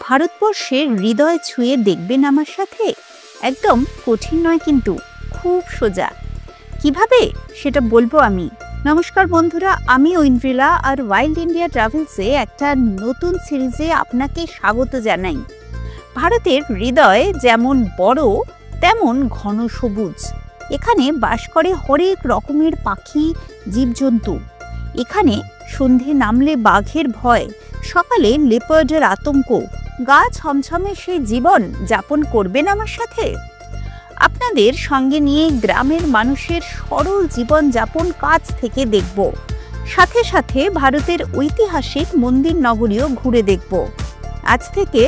ভারতবর্ষের হৃদয় ছুঁয়ে দেখবেন আমার সাথে। একদম কঠিন নয়, কিন্তু খুব সোজা। কিভাবে সেটা বলবো আমি। নমস্কার বন্ধুরা, আমি ঐন্দ্রিলা আর ওয়াইল্ড ইন্ডিয়া ট্রাভেলসে একটা নতুন সিরিজে আপনাকে স্বাগত জানাই। ভারতের হৃদয় যেমন বড় তেমন ঘন সবুজ। এখানে বাস করে হরেক রকমের পাখি, জীবজন্তু। এখানে সন্ধে নামলে বাঘের ভয়, সকালে লেপার্ডের আতঙ্ক। গা ছমছমে সেই জীবন যাপন করবেন আমার সাথে। আপনাদের সঙ্গে নিয়ে গ্রামের মানুষের সরল জীবন যাপন কাছ থেকে দেখব। সাথে সাথে ভারতের ঐতিহাসিক মন্দির নগরীও ঘুরে দেখব। আজ থেকে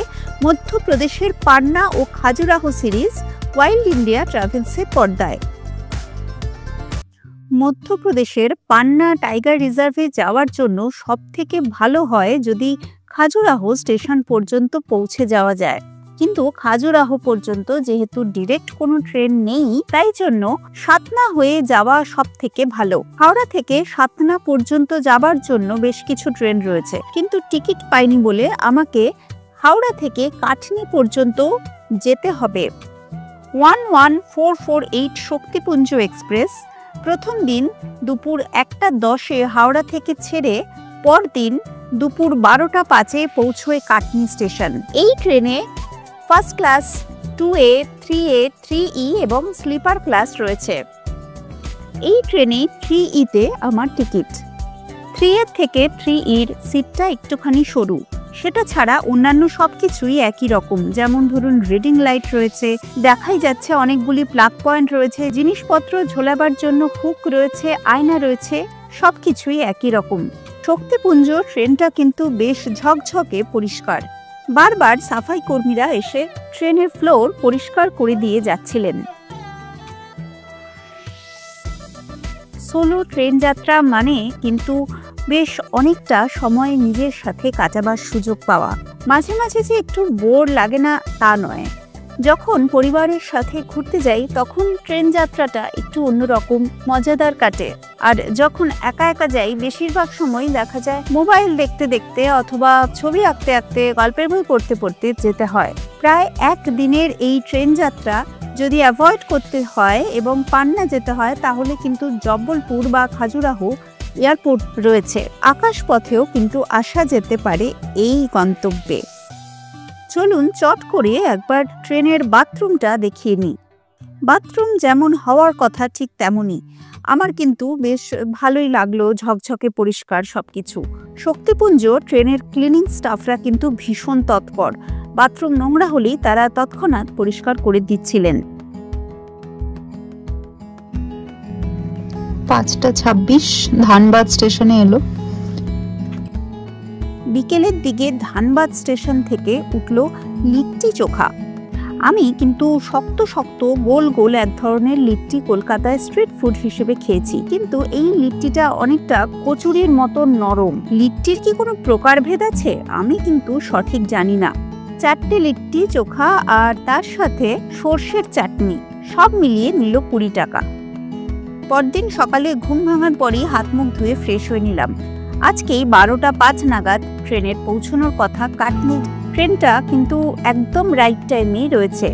মধ্যপ্রদেশের পান্না ও খাজুরাহো সিরিজ ওয়াইল্ড ইন্ডিয়া ট্রাভেলসের পর্দায়। মধ্যপ্রদেশের পান্না টাইগার রিজার্ভে যাওয়ার জন্য সবথেকে ভালো হয় যদি খাজুরাহো স্টেশন পর্যন্ত পৌঁছে যাওয়া যায়। কিন্তু খাজুরাহো পর্যন্ত যেহেতু ডিরেক্ট কোনো ট্রেন নেই, তাই জন্য সাতনা হয়ে যাওয়া সব থেকে ভালো। হাওড়া থেকে সাতনা পর্যন্ত যাবার জন্য বেশ কিছু ট্রেন রয়েছে, কিন্তু টিকিট পাইনি বলে আমাকে হাওড়া থেকে কাটনি পর্যন্ত যেতে হবে। 11448 শক্তিপুঞ্জ এক্সপ্রেস প্রথম দিন দুপুর 1:10 হাওড়া থেকে ছেড়ে পরদিন দুপুর 12:05 পৌঁছয় কাটনি স্টেশন। এই ট্রেনে first class 2A, 3A, 3E এবং স্লিপার ক্লাস রয়েছে। এই ট্রেনে 3E-তে আমার টিকিট। 3A থেকে 3E-র সিটটা একটুখানি সরু। সেটা ছাড়া অন্যান্য সবকিছুই একই রকম, যেমন ধরুন রিডিং লাইট রয়েছে, দেখাই যাচ্ছে অনেকগুলি প্লাগ পয়েন্ট রয়েছে, জিনিসপত্র ঝোলাবার জন্য হুক রয়েছে, আয়না রয়েছে, সবকিছুই একই রকম। শক্তিপুঞ্জ ট্রেনটা কিন্তু বেশ ঝকঝকে পরিষ্কার। বারবার সাফাই কর্মীরা এসে ট্রেনের ফ্লোর পরিষ্কার করে দিয়ে যাচ্ছিলেন। সোলো ট্রেন যাত্রা মানে কিন্তু বেশ অনেকটা সময় নিজের সাথে কাটাবার সুযোগ পাওয়া। মাঝে মাঝে যে একটু বোর লাগে না তা নয়। যখন পরিবারের সাথে ঘুরতে যাই তখন ট্রেন যাত্রাটা একটু অন্যরকম মজাদার কাটে। আর যখন একা একা যাই বেশিরভাগ সময় দেখা যায় মোবাইল দেখতে দেখতে অথবা ছবি আঁকতে আঁকতে, গল্পের বই পড়তে পড়তে যেতে হয়। প্রায় একদিনের এই ট্রেন যাত্রা যদি অ্যাভয়েড করতে হয় এবং পান্না যেতে হয়, তাহলে কিন্তু জব্বলপুর বা খাজুরাহো এয়ারপোর্ট রয়েছে। আকাশপথেও কিন্তু আসা যেতে পারে এই গন্তব্যে। চলুন চট করে একবার ট্রেনের বাথরুমটা দেখিয়ে নিই। বাথরুম যেমন হওয়ার কথা ঠিক তেমনই। আমার কিন্তু বেশ ভালোই লাগলো, ঝকঝকে পরিষ্কার সবকিছু। শক্তিপুঞ্জ ট্রেনের ক্লিনিং স্টাফরা কিন্তু ভীষণ তৎপর। বাথরুম নোংরা হলেই তারা তৎক্ষণাৎ পরিষ্কার করে দিচ্ছিলেন। 5:26 ধানবাদ স্টেশনে এলো। বিকেলের দিকে ধানবাদ স্টেশন থেকে উঠল লিট্টি চোখা। আমি কিন্তু শক্ত শক্ত গোল গোল এক ধরনের লিট্টি কলকাতায় স্ট্রিট ফুড হিসেবে খেয়েছি, কিন্তু এই লিট্টিটা অনেকটা কচুরির মতো নরম। লিট্টির কি কোনো প্রকারভেদ আছে? আমি কিন্তু সঠিক জানি না। 4টে লিট্টি চোখা আর তার সাথে সর্ষের চাটনি, সব মিলিয়ে নিল 20 টাকা। পরদিন সকালে ঘুম ভাঙার পরই হাত মুখ ধুয়ে ফ্রেশ হয়ে নিলাম। আজকেই 12:05 নাগাদ ট্রেনের পৌঁছানোর কথা কাটনি। ট্রেনটা কিন্তু একদম রাইট টাইমেই রয়েছে।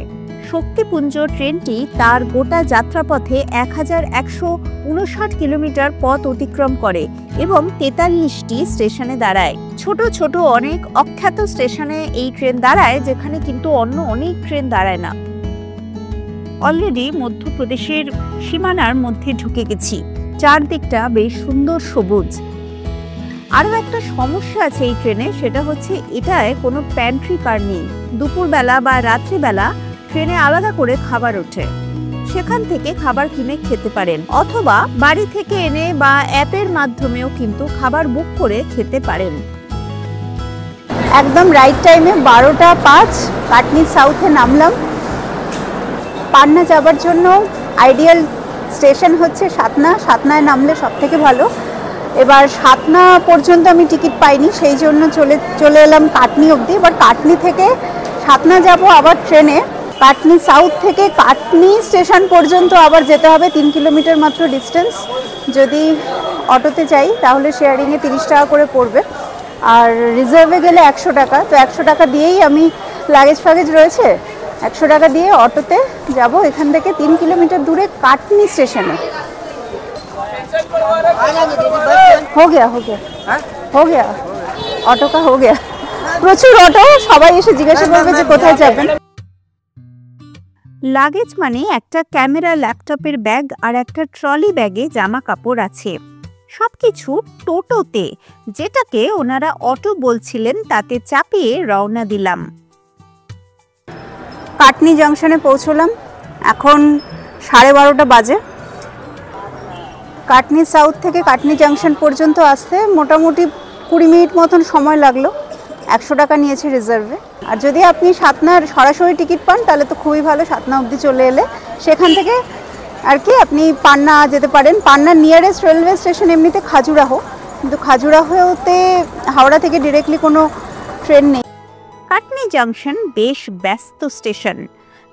শক্তিপুঞ্জ ট্রেনটি তার গোটা যাত্রাপথে 1159 কিলোমিটার পথ অতিক্রম করে এবং 43টি স্টেশনে দাঁড়ায়। ছোট ছোট অনেক অখ্যাত স্টেশনে এই ট্রেন দাঁড়ায়, যেখানে কিন্তু অন্য অনেক ট্রেন দাঁড়ায় না। অলরেডি মধ্যপ্রদেশের সীমানার মধ্যে ঢুকে গেছি। চারদিকটা বেশ সুন্দর সবুজ। আরও একটা সমস্যা আছে এই ট্রেনে, সেটা হচ্ছে এটায় কোনো প্যান্ট্রি কার নেই। দুপুরবেলা বা রাত্রিবেলা ট্রেনে আলাদা করে খাবার ওঠে, সেখান থেকে খাবার কিনে খেতে পারেন, অথবা বাড়ি থেকে এনে বা অ্যাপের মাধ্যমেও কিন্তু খাবার বুক করে খেতে পারেন। একদম রাইট টাইমে 12:05 কাটনি সাউথে নামলাম। পান্না যাবার জন্য আইডিয়াল স্টেশন হচ্ছে সাতনা। সাতনায় নামলে সব থেকে ভালো। এবার সাতনা পর্যন্ত আমি টিকিট পাইনি, সেই জন্য চলে এলাম কাটনি অবধি। এবার কাটনি থেকে সাতনা যাব আবার ট্রেনে। কাটনি সাউথ থেকে কাটনি স্টেশন পর্যন্ত আবার যেতে হবে, 3 কিলোমিটার মাত্র ডিস্টেন্স। যদি অটোতে যাই তাহলে শেয়ারিংয়ে 30 টাকা করে পড়বে। আর রিজার্ভে গেলে 100 টাকা। তো 100 টাকা দিয়েই আমি লাগেজ ফাগেজ রয়েছে, 100 টাকা দিয়ে অটোতে যাব এখান থেকে 3 কিলোমিটার দূরে কাটনি স্টেশনে। हो गया हो गया অটো কা हो गया। প্রচুর অটো, সবাই এসে জিজ্ঞাসা করবে যে কোথায় যাবেন। লাগেজ মানে একটা ক্যামেরা, ল্যাপটপের ব্যাগ আর একটা ট্রলি ব্যাগে জামা কাপড় আছে। সবকিছু টোটোতে, যেটাকে ওনারা অটো বলছিলেন, তাতে চাপিয়ে রওনা দিলাম। কাটনি জংশনে পৌঁছলাম, এখন 12:30 বাজে। কাটনি সাউথ থেকে কাটনি জাংশন পর্যন্ত আসতে মোটামুটি 20 মিনিট মতন সময় লাগলো। 100 টাকা নিয়েছে রিজার্ভে। আর যদি আপনি সাতনার সরাসরি টিকিট পান তাহলে তো খুবই ভালো, সাতনা অবধি চলে এলে সেখান থেকে আর কি আপনি পান্না যেতে পারেন। পান্নার নিয়ারেস্ট রেলওয়ে স্টেশন এমনিতে খাজুরাহো, কিন্তু খাজুরাহোতে হাওড়া থেকে ডিরেক্টলি কোনো ট্রেন নেই। কাটনি জাংশন বেশ ব্যস্ত স্টেশন।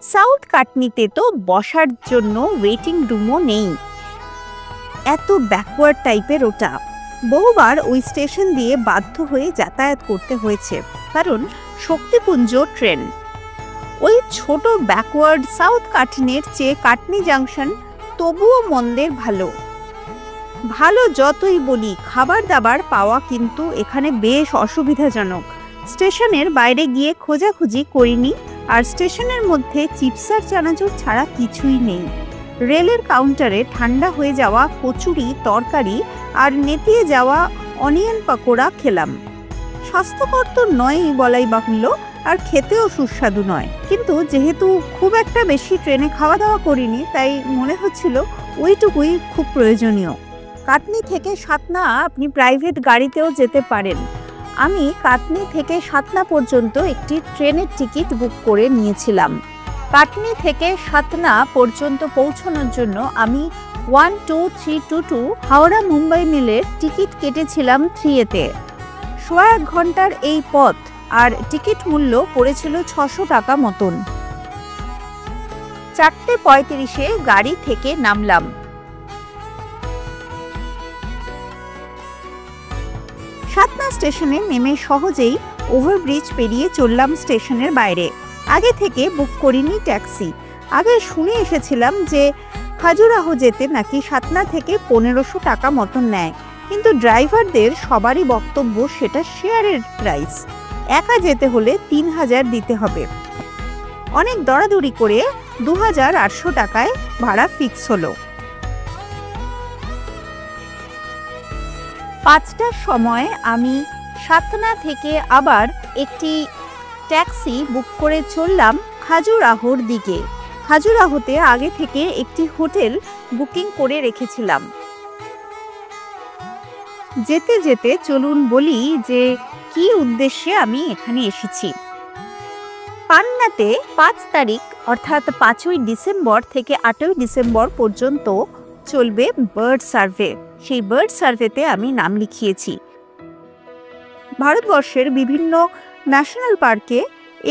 সাউথ কাটনিতে তো বসার জন্য ওয়েটিং রুমও নেই, এত ব্যাকওয়ার্ড টাইপের ওটা। বহুবার ওই স্টেশন দিয়ে বাধ্য হয়ে যাতায়াত করতে হয়েছে, কারণ শক্তিপুঞ্জ ট্রেন। ওই ছোট ব্যাকওয়ার্ড সাউথ কাটনির চেয়ে কাটনি জাংশন তবুও মন্দের ভালো। ভালো যতই বলি, খাবার দাবার পাওয়া কিন্তু এখানে বেশ অসুবিধাজনক। স্টেশনের বাইরে গিয়ে খোঁজাখুঁজি করিনি, আর স্টেশনের মধ্যে চিপসার চানাচুর ছাড়া কিছুই নেই। রেলের কাউন্টারে ঠান্ডা হয়ে যাওয়া কচুরি, তরকারি আর নেতিয়ে যাওয়া অনিয়ন পকোড়া খেলাম। স্বাস্থ্যকর তো নয়ই বলাই বাহুল্য, আর খেতেও সুস্বাদু নয়, কিন্তু যেহেতু খুব একটা বেশি ট্রেনে খাওয়া দাওয়া করিনি, তাই মনে হচ্ছিল ওইটুকুই খুব প্রয়োজনীয়। কাটনি থেকে সাতনা আপনি প্রাইভেট গাড়িতেও যেতে পারেন। আমি কাটনি থেকে সাতনা পর্যন্ত একটি ট্রেনের টিকিট বুক করে নিয়েছিলাম। কাটনি থেকে সাতনা পর্যন্ত পৌঁছানোর জন্য আমি 12322 হাওড়া মুম্বাই মেলের টিকিট কেটেছিলাম 3A-তে। 1.5 ঘন্টার এই পথ, আর টিকিট মূল্য পড়েছিল 600 টাকা মতন। 4:35-এ গাড়ি থেকে নামলাম। সাতনা স্টেশনে নেমে সহজেই ওভারব্রিজ পেরিয়ে চললাম স্টেশনের বাইরে। আগে থেকে বুক করিনি ট্যাক্সি। আগে শুনে এসেছিলাম যে খাজুরাহো যেতে নাকি সাতনা থেকে 1500 টাকা মতন নেয়, কিন্তু ড্রাইভারদের সবারই বক্তব্য সেটা শেয়ারের প্রাইস। একা যেতে হলে 3000 দিতে হবে। অনেক দরাদরি করে 2800 টাকায় ভাড়া ফিক্স হলো। 5টার সময় আমি সাতনা থেকে আবার একটি ট্যাক্সি বুক করে চললাম খাজুরাহোর দিকে। খাজুরাহোতে আগে থেকে একটি হোটেল বুকিং করে রেখেছিলাম। যেতে যেতে চলুন বলি যে কি উদ্দেশ্যে আমি এখানে এসেছি। পান্নাতে 5 তারিখ অর্থাৎ 5ই ডিসেম্বর থেকে 8ই ডিসেম্বর পর্যন্ত চলবে বার্ড সার্ভে। সেই বার্ড সার্ভেতে আমি নাম লিখিয়েছি। ভারতবর্ষের বিভিন্ন ন্যাশনাল পার্কে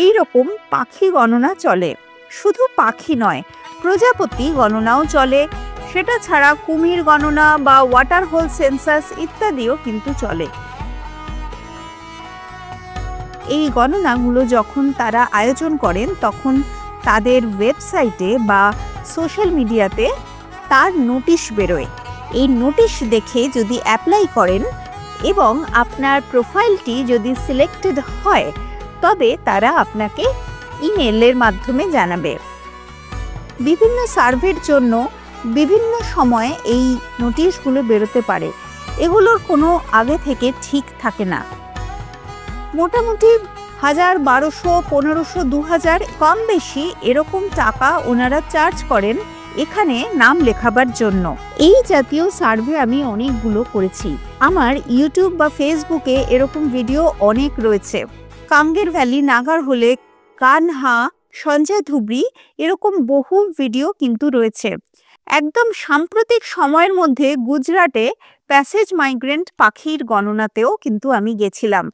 এই রকম পাখি গণনা চলে। শুধু পাখি নয়, প্রজাপতি গণনাও চলে। সেটা ছাড়া কুমির গণনা বা ওয়াটার হোল সেন্সাস ইত্যাদিও কিন্তু চলে। এই গণনাগুলো যখন তারা আয়োজন করেন, তখন তাদের ওয়েবসাইটে বা সোশ্যাল মিডিয়াতে তার নোটিশ বেরোয়। এই নোটিশ দেখে যদি অ্যাপ্লাই করেন এবং আপনার প্রোফাইলটি যদি সিলেক্টেড হয়, তবে তারা আপনাকে ইমেলের মাধ্যমে জানাবে। বিভিন্ন সার্ভের জন্য বিভিন্ন সময়ে এই নোটিশগুলো বেরোতে পারে। এগুলোর কোনো আগে থেকে ঠিক থাকে না। মোটামুটি 1000, 1200, 1500, 2000 কম বেশি এরকম টাকা ওনারা চার্জ করেন এখানে নাম লেখাবার জন্য। এই জাতীয় সার্ভে আমি অনেকগুলো করেছি। আমার ইউটিউব বা ফেসবুকে এরকম ভিডিও অনেক রয়েছে। কাঙ্গের ভ্যালি, নাগারহোলে, কানহা, সঞ্জয় ধুবড়ি, এরকম বহু ভিডিও কিন্তু রয়েছে। একদম সাম্প্রতিক সময়ের মধ্যে গুজরাটে প্যাসেজ মাইগ্রেন্ট পাখির গণনাতেও কিন্তু আমি গেছিলাম।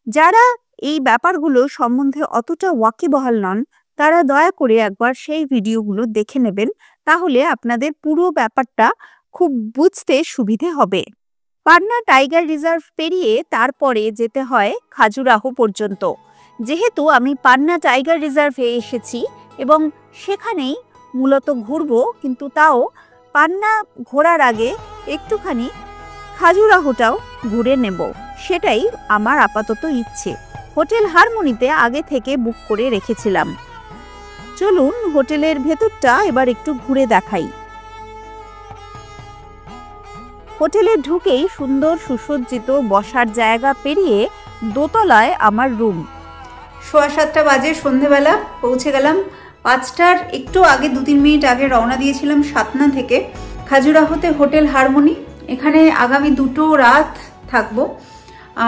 যারা এই ব্যাপারগুলো সম্বন্ধে অতটা ওয়াকিবহাল নন, তারা দয়া করে একবার সেই ভিডিওগুলো দেখে নেবেন, তাহলে আপনাদের পুরো ব্যাপারটা খুব বুঝতে সুবিধে হবে। পান্না টাইগার রিজার্ভ পেরিয়ে তারপরে যেতে হয় খাজুরাহো পর্যন্ত। যেহেতু আমি পান্না টাইগার রিজার্ভে এসেছি এবং সেখানেই মূলত ঘুরবো, কিন্তু তাও পান্না ঘোরার আগে একটুখানি খাজুরাহোটাও ঘুরে নেব, সেটাই আমার আপাতত ইচ্ছে। হোটেল হারমোনিতে আগে থেকে বুক করে রেখেছিলাম। চলুন হোটেলের ভেতরটা এবার একটু ঘুরে দেখাই। হোটেলে ঢুকেই সুন্দর সুসজ্জিত বসার জায়গা পেরিয়ে দোতলায় আমার রুম। 7:15 বাজে, সন্ধেবেলা পৌঁছে গেলাম। 5টার একটু আগে 2-3 মিনিট আগে রওনা দিয়েছিলাম সাতনা থেকে খাজুরাহোতে হোটেল হারমোনি। এখানে আগামী 2 রাত থাকবো।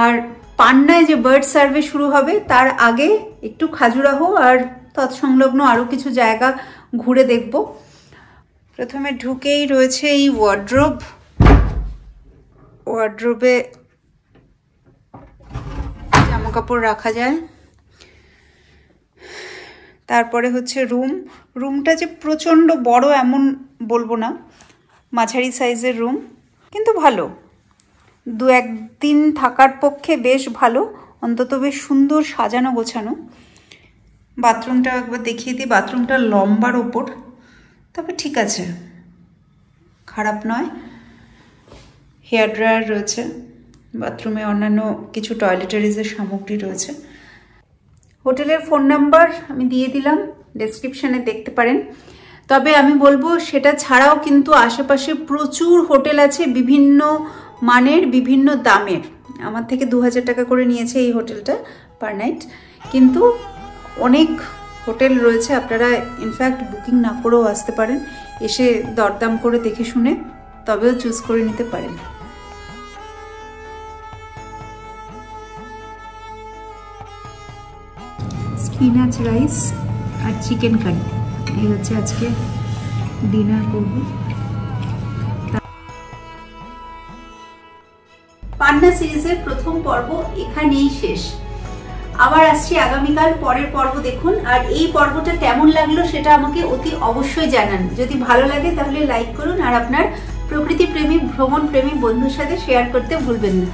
আর পান্নায় যে বার্ড সার্ভে শুরু হবে তার আগে একটু খাজুরাহো আর তৎসংলগ্ন আরও কিছু জায়গা ঘুরে দেখব। প্রথমে ঢুকেই রয়েছে এই ওয়ার্ড্রোবে জামা কাপড় রাখা যায়। তারপরে হচ্ছে রুমটা যে প্রচণ্ড বড় এমন বলবো না, মাঝারি সাইজের রুম, কিন্তু ভালো। 2-1 দিন থাকার পক্ষে বেশ ভালো, অন্তত বেশ সুন্দর সাজানো গোছানো। বাথরুমটা একবার দেখিয়ে দিই। বাথরুমটা লম্বার ওপর, তবে ঠিক আছে, খারাপ নয়। হেয়ার ড্রায়ার রয়েছে বাথরুমে, অন্যান্য কিছু টয়লেটারিজের সামগ্রী রয়েছে। হোটেলের ফোন নাম্বার আমি দিয়ে দিলাম, ডেসক্রিপশানে দেখতে পারেন। তবে আমি বলবো সেটা ছাড়াও কিন্তু আশেপাশে প্রচুর হোটেল আছে, বিভিন্ন মানের, বিভিন্ন দামের। আমার থেকে 2000 টাকা করে নিয়েছে এই হোটেলটা পার নাইট, কিন্তু অনেক হোটেল রয়েছে। আপনারা ইনফ্যাক্ট বুকিং না করেও আসতে পারেন, এসে দরদাম করে দেখে শুনে তবেও চুজ করে নিতে পারেন। স্পিনাচ রাইস আর চিকেন কারি, এই হচ্ছে আজকে ডিনার করব। পান্না সিরিজের প্রথম পর্ব এখানেই শেষ। আবার আসছি আগামীকাল পরের পর্ব দেখুন। আর এই পর্বটা কেমন লাগলো সেটা আমাকে অতি অবশ্যই জানান। যদি ভালো লাগে তাহলে লাইক করুন, আর আপনার প্রকৃতি প্রেমী, ভ্রমণ প্রেমী বন্ধুর সাথে শেয়ার করতে ভুলবেন না।